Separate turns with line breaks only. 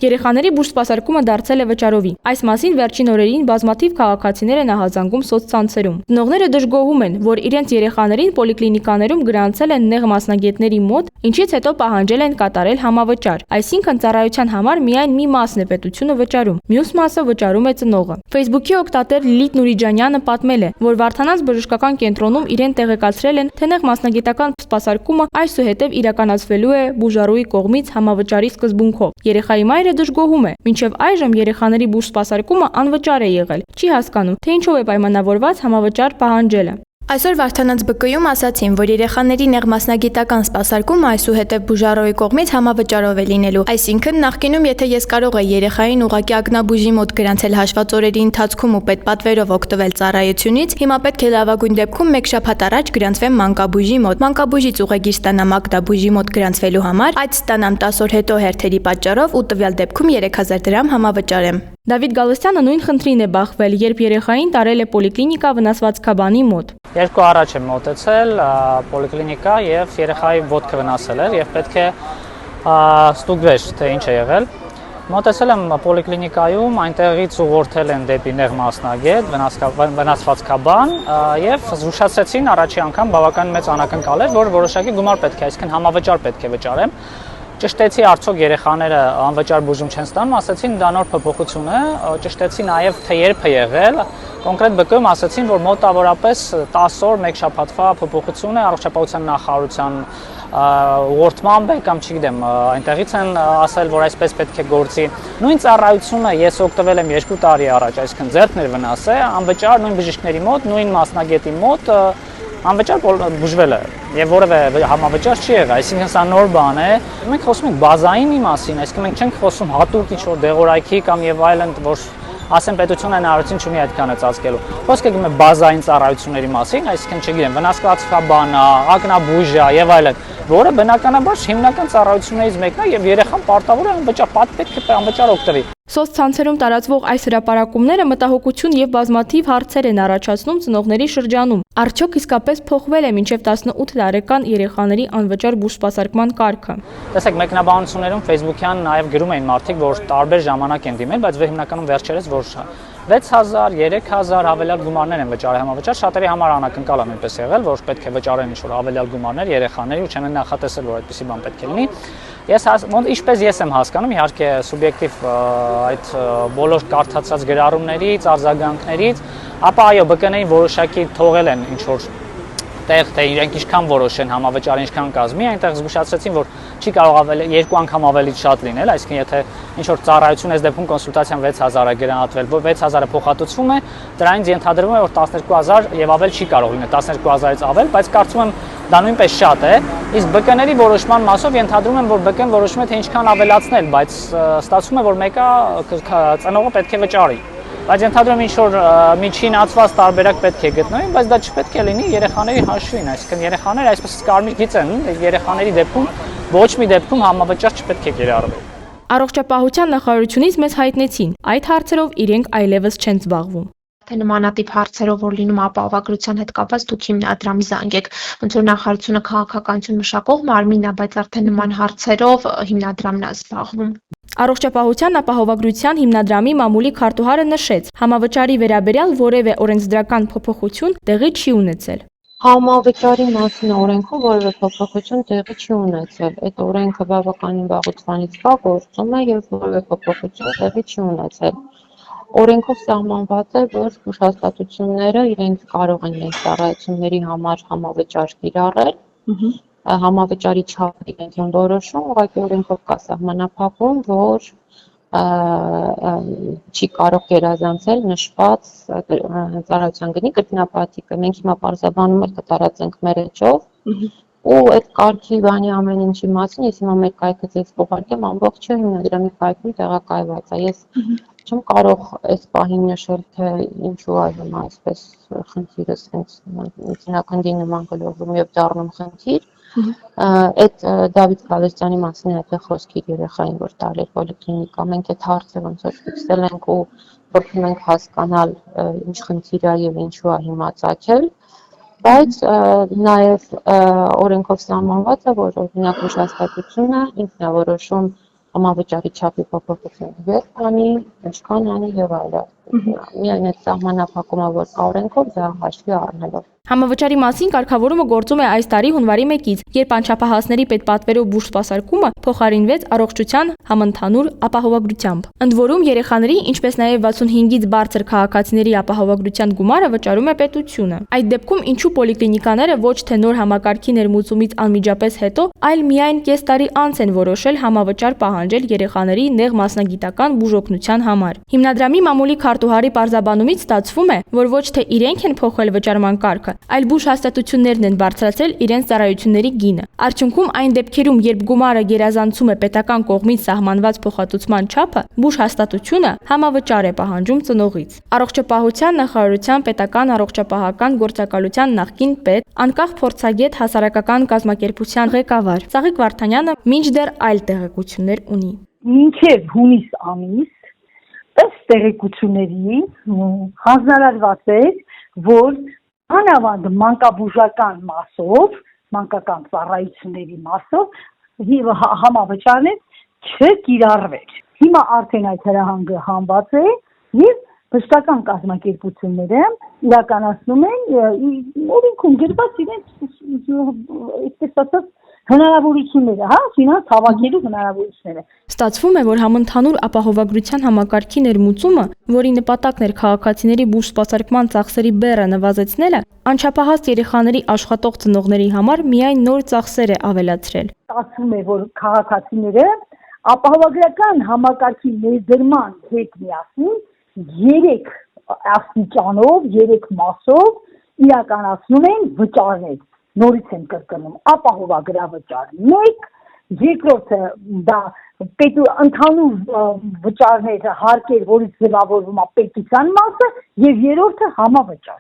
Երեխաների բուժ սպասարկումը դարձել է վճարովի։ Այս մասին վերջին օրերին բազմաթիվ քաղաքացիներ են ահազանգում սոցցանցերում։ Ծնողները դժգոհում են, որ իրենց երեխաներին պոլիկլինիկաներում գրանցել են նեղ մասնագետների մոտ, ինչից հետո պահանջել են կատարել համավճար։ Այսինքն ծառայության համար միայն մի մասն է պետությունը վճարում, մյուս մասը վճարում է ծնողը։ Facebook-ի օգտատեր Լիլիթ Նուրիջանյանը պատմել է, որ Վարդանանց բժշկական կենտրոնում իրեն տեղեկացրել են, թե նեղ մասնագիտական սպասարկումը այսուհետև իրականացվելու է բուժառուի կողմից համավճարի սկզբունքով։ Երեխայի մայրը դժգոհում է, մինչև այժմ երեխաների բուժ սպասարկումը անվճար է եղել։ Չի հասկանում, թե ինչով է պայմանավորված համավճար պահանջելը։ Այսօր Վարդանանց ԲԿ-ում ասացին, որ երեխաների նեղ մասնագիտական սպասարկումը այսուհետև բուժառոյի կողմից համավճարով է լինելու։ Այսինքն նախկինում եթե ես կարող եի երեխային ուղղակի ակնաբուժի մոտ գրանցել հաշված օրերի ընթացքում ու պետպատվերով օգտվել ծառայությունից, հիմա պետք է լավագույն դեպքում 1 շաբաթ առաջ գրանցվեմ մանկաբույժի մոտ։ Մանկաբույժից ուղեգիր ստանամ ակնաբուժի մոտ գրանցվելու համար, այդ ստանամ 10 օր հետո հերթերի պատճառով ու տվյալ դեպքում 3000 դրամ համավճարեմ։ Դավիթ Գալստյանը նույն խնդրին է բախվել, երբ երեխային տարել է պոլիկլինիկա վնասվածքաբանի մոտ։
Երկու առաջ եմ մոտեցել պոլիկլինիկա եւ երեխայի ոտքը վնասել էր եւ պետք է ստուգվեր, թե ինչ է եղել։ Մոտեցել եմ պոլիկլինիկայում, այնտեղից ուղղորդել են դեպի նեղ մասնագետ, վնասվածքաբան եւ զգուշացրեցին առաջի անգամ բավական մեծ անակնկալ էր, որ որոշակի գումար պետք է, այսինքն համավճար պետք է վճարեմ։ Ճշտեցի արդյոք երեխաները անվճար բուժում չեն ստանում, ասացին դա նոր փոփոխություն է, ճշտեցի նաև թե երբ է եղել, կոնկրետ ԲԿ-ում ասացին, որ մոտավորապես 10 օր, 1 շաբաթվա փոփոխություն է, առողջապահության նախարարության ուղղորդմամբ է կամ չգիտեմ, այնտեղից են ասել, որ այսպես պետք է գործի։ Նույն ծառայությունը ես օգտվել եմ 2 տարի առաջ, այսինքն ձեռքներ վնաս է, անվճար նույն բժիշկների մոտ, նույն մասնագետի մոտ անվճար բուժվել է եւ որևէ համավճար չի եղել, այսինքն սա նոր բան է։ Մենք խոսում ենք բազայինի մասին, այսինքն մենք չենք խոսում հատուկ ինչ-որ դեղորայքի կամ եւ այլն, որ ասեն պետությունը հնարավորություն չունի այդքանը ծածկելու։ Խոսքը գնում է բազային ծառայությունների մասին, այսինքն չգիտեմ, վնասվածքաբան, ակնաբույժ եւ այլն, որը բնականաբար հիմնական ծառայություններից մեկն է եւ երեխան պարտավոր է անվճար պետք է անվճար օգտվի։
Սոցցանցերում տարածվող այս հրապարակումները մտահոգություն եւ բազմաթիվ հարցեր են առաջացնում ծնողների շրջանում։ Արդյոք իսկապես փոխվել է մինչև 18 տարեկան երեխաների անվճար բուժ սպասարկման կարգը։
Տեսեք, մեկնաբանություններում Facebook-յան նաեւ գրում էին մարդիկ, որ տարբեր ժամանակ են դիմել, բայց հիմնականում վերջերս որ 6000, 3000 հավելյալ գումարներ են վճարել համավճար, շատերի համար անակնկալ է նույնպես եղել, որ պետք է վճարեն ինչ-որ հավելյալ գումարներ երեխաների ու չեն նախատեսել, որ այդպիսի բան պետք է լինի։ Ինչպես ես եմ հասկանում, իհարկե սուբյեկտիվ այդ բոլոր կարդացած գրառումներից, արձագանքներից, ապա այո, ԲԿ-ներին որոշակի թողել են ինչ-որ տեղ, թե իրենք ինչքան որոշեն համավճարը ինչքան կազմի, այնտեղ զգուշացրեցին, որ չի կարող ավելի 2 անգամ ավելի շատ լինել, այսինքն եթե ինչ-որ ծառայություն այս դեպքում կոնսուլտացիան 6000 է գրանցվել, որ 6000-ը փոխհատուցվում է, դրանից ենթադրվում է, որ 12000 եւ ավել չի կարող լինել, 12000-ից ավել, բայց կարծում եմ դա նույնպես շատ է, իսկ ԲԿ-ների որոշման մասով ենթադրում եմ, որ ԲԿ-ն որոշում է թե ինչքան ավելացնել, բայց ստացվում է, որ մեկը ծնողը պետք է վճարի։ Բայց ենթադրում եմ ինչ-որ միջինացված տարբերակ պետք է գտնվի, բայց դա չպետք է լինի երեխաների հաշվին, այսինքն երեխաները այսպես կարմիր գիծ են, երեխաների դեպքում ոչ մի դեպքում համավճար չպետք է կիրառվի։
Առողջապահության նախարարությունից մեզ հայտնեցին, այդ հարցերով իրենք այլևս չեն զբաղվում։
Թե նմանատիպ հարցերով որ լինում ապահովագրության հետ կապված դուք հիմնադրամ զանգեք, ոնց որ նախարարությունը քաղաքականություն մշակող մարմին է, բայց արդեն նման հարցերով հիմնադրամն է զբաղվում։
Առողջապահության ապահովագրության հիմնադրամի մամուլի քարտուղարը նշեց, համավճարի վերաբերյալ որևէ օրենսդրական փոփոխություն տեղի չի ունեցել։
Համավճարի մասին օրենքում որևէ փոփոխություն տեղի չի ունեցել։ Այդ օրենքը բավականին վաղուց կա, գործում է եւ որևէ փոփոխություն տեղի չի ունեցել։ Օրենքով սահմանված է, որ բուժհաստատությունները իրենք կարող են իրենց ծառայությունների համար համավճար կիրառել, համավճարի չափը իրենք են որոշում, ուղղակի օրենքով կա սահմանափակում, որ չի կարող գերազանցել նշված ծառայության գնի կրկնապատիկը։ Մենք հիմա պարզաբանում ենք կտարածենք մեր էջով ու այդ կարգի բանի ամեն ինչի մասին ես հիմա մեր կայքը ձեզ կուղարկեմ ամբողջը հիմնադրամի կայքում տեղակայված է։ Ես չեմ կարող այս պահին նշել, թե ինչու է հիմա այսպես խնդիրը ինքնակնդի նման գլորվում եւ դառնում խնդիր։ Այդ Դավիթ Գալստյանի մասին է թե խոսքի երեխային, որ տարել պոլիկլինիկա, մենք այդ հարցը ոնց որ ֆիքսել ենք ու փորձում ենք հասկանալ ինչ խնդիր է եւ ինչու է հիմա ծագել, բայց նաեւ օրենքով սահմանված է, որ օրինակ բուժհաստատությունը ինքն է որոշում համավճարի չափի փոփոխություն երբ անի, ինչքան անի եւ այլն։ Միայն այդ սահմանափակումը, որ կա օրենքով, դա հաշվի առնելով։
Համավճարի մասին կարգավորումը գործում է այս տարի հունվարի 1-ից, երբ անչափահասների պետպատվերով բուժ սպասարկումը փոխարինվեց առողջության համընդհանուր ապահովագրությամբ։ Ընդ որում երեխաների, ինչպես նաև 65-ից բարձր քաղաքացիների ապահովագրության գումարը վճարում է պետությունը։ Այդ դեպքում ինչու պոլիկլինիկաները ոչ թե նոր համակարգի ներմուծումից անմիջապես հետո, այլ միայն կես տարի անց են որոշել համավճար պահանջել երեխաների նեղ մասնագիտական բուժօգնության համար։ Հիմնադրամի մամուլի քարտուղարի պարզաբանումից ստացվում է, որ ոչ թե իրենք են փոխել վճարման կարգը, այլ բուժ հաստատություններն են բարձրացրել իրենց ծառայությունների գինը։ Արդյունքում այն դեպքերում, երբ գումարը գերազանցում է պետական կողմից սահմանված փոխհատուցման չափը, բուժ հաստատությունը համավճար է պահանջում ծնողից։ Առողջապահության նախարարության պետական առողջապահական գործակալության նախկին պետ, անկախ փորձագետ հասարակական կազմակերպության ղեկավար Ծաղիկ Վարդանյանը մինչդեռ այլ տեղեկություններ ունի։
Մինչև հունիս ամիս ըստ տեղեկությունների հանձնարարված է, որ անավանդ մանկաբուժական մասով, մանկական ծառայությունների մասով համավճարն չկիրառվեր։ Հիմա արդեն այդ հրահանգը հանված է եւ բժշկական կազմակերպությունները իրականացնում են օրենքում գրված իրենց այսպես ասած հնարավորությունները, ֆինանս հավաքելու հնարավորությունները։
Ստացվում է, որ համընդհանուր ապահովագրության համակարգի ներմուծումը, որի նպատակն էր քաղաքացիների բուժ սպասարկման ծախսերի բեռը նվազեցնելը, անչափահաս երեխաների աշխատող ծնողների համար միայն նոր ծախսեր է ավելացրել։
Ստացվում է, որ քաղաքացիները ապահովագրական համակարգի ներդրման հետ միասին 3 աստիճանով, 3 մասով իրականացնում են վճարներ։ Նորից եմ կրկնում, ապահովագրավճար 1, երկրորդը դա ընդհանուր վճարները հարկեր, որից ձևավորվում է պետության մասը, եւ երրորդը համավճար։